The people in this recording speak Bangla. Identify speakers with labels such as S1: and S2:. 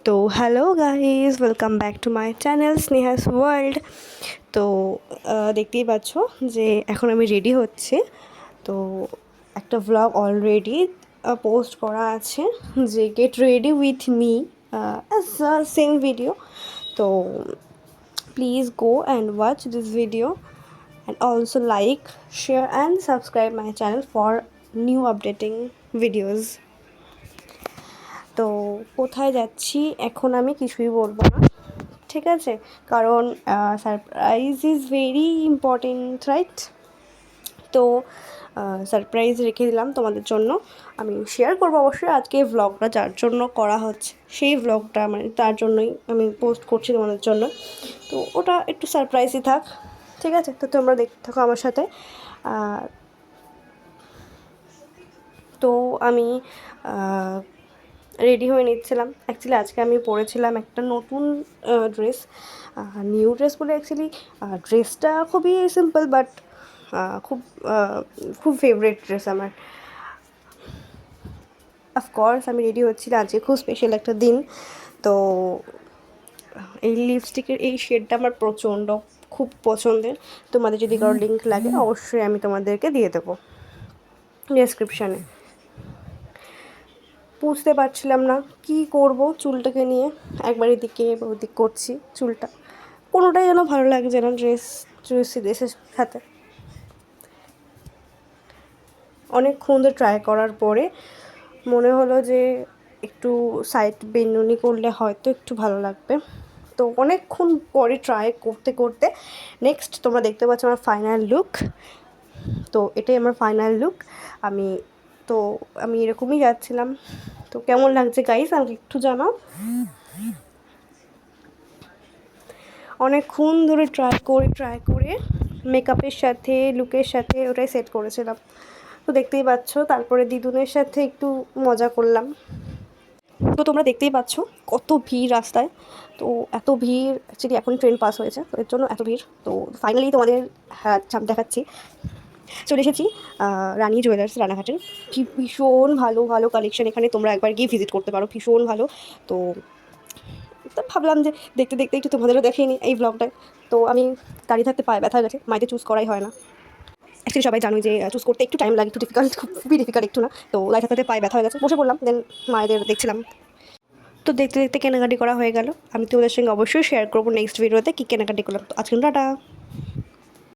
S1: তো hello guys, welcome back to my channel Sneha's world. তো দেখতেই পাচ্ছ যে এখন আমি রেডি হচ্ছি। তো একটা ভ্লগ অলরেডি পোস্ট করা আছে যে get ready with me same video. তো please go and watch this video and also like, share and subscribe my channel for new updating videos. তো কোথায় যাচ্ছি এখন আমি কিছুই বলবো না, ঠিক আছে? কারণ surprise is very important, right? তো সারপ্রাইজ রেখে দিলাম তোমাদের জন্য। আমি শেয়ার করবো অবশ্যই আজকে ভ্লগটা যার জন্য করা হচ্ছে, সেই ভ্লগটা মানে তার জন্যই আমি পোস্ট করছি তোমাদের জন্য। তো ওটা একটু সারপ্রাইজই থাক, ঠিক আছে? তো তোমরা দেখতে থাকো আমার সাথে। তো আমি রেডি হয়ে নিচ্ছিলাম। অ্যাকচুয়ালি আজকে আমি পরেছিলাম একটা নতুন ড্রেস, নিউ ড্রেস বলে অ্যাকচুয়ালি ড্রেসটা খুবই সিম্পল বাট খুব খুব ফেভারিট ড্রেস আমার। অফকোর্স আমি রেডি হচ্ছিলাম, আজকে খুব স্পেশাল একটা দিন। তো এই লিপস্টিকের এই শেডটা আমার প্রচণ্ড খুব পছন্দের। তোমাদের যদি কারো লিঙ্ক লাগে অবশ্যই আমি তোমাদেরকে দিয়ে দেবো ডেসক্রিপশানে। বুঝতে পারছিলাম না কি করব চুলটাকে নিয়ে, একবার এদিকে ওদিক করছি চুলটা, কোনোটাই যেন ভালো লাগছে না ড্রেসের সাথে। অনেকক্ষণ ধরে ট্রাই করার পরে মনে হলো যে একটু সাইড বেনুনি করলে হয়তো একটু ভালো লাগবে। তো অনেকক্ষণ পরে ট্রাই করতে করতে নেক্সট তোমরা দেখতে পাচ্ছ আমার ফাইনাল লুক। তো এটাই আমার ফাইনাল লুক। আমি এরকমই যাচ্ছিলাম। তো কেমন লাগছে গাইস আমাকে একটু জানাও। অনেকক্ষণ ধরে ট্রাই করে মেকআপের সাথে লুকের সাথে ওটাই সেট করেছিলাম। তো দেখতেই পাচ্ছ, তারপরে দিদুনের সাথে একটু মজা করলাম। তো তোমরা দেখতেই পাচ্ছ কত ভিড় রাস্তায়। তো এত ভিড়, অ্যাকচুয়ালি এখন ট্রেন পাস হয়েছে তো এর জন্য এত ভিড়। তো ফাইনালি তোমাদের দেখাচ্ছি, চলে এসেছি রানী জুয়েলার্স রানাঘাটের। ভীষণ ভালো ভালো কালেকশন এখানে, তোমরা একবার গিয়ে ভিজিট করতে পারো, ভীষণ ভালো। তো ভাবলাম যে দেখতে দেখতে একটু তোমাদেরও দেখিয়ে নিই এই ব্লগটায়। তো আমি দাঁড়িয়ে থাকতে পায়ে ব্যথা গেছে, মাইতে চুজ করাই হয় না। অ্যাকচুয়ালি সবাই জানোই যে চুজ করতে একটু টাইম লাগে, একটু ডিফিকাল্ট, খুবই ডিফিকাল্ট একটু না। তো দাঁড়িয়ে থাকতে পায়ে ব্যথা হয়ে গেছে, বসে পড়লাম, দেন মায়েদের দেখছিলাম। তো দেখতে দেখতে কেনাকাটি করা হয়ে গেল। আমি তোমাদের সঙ্গে অবশ্যই শেয়ার করবো নেক্সট ভিডিওতে কী কেনাকাটি করলাম। তো আজকে টাটা।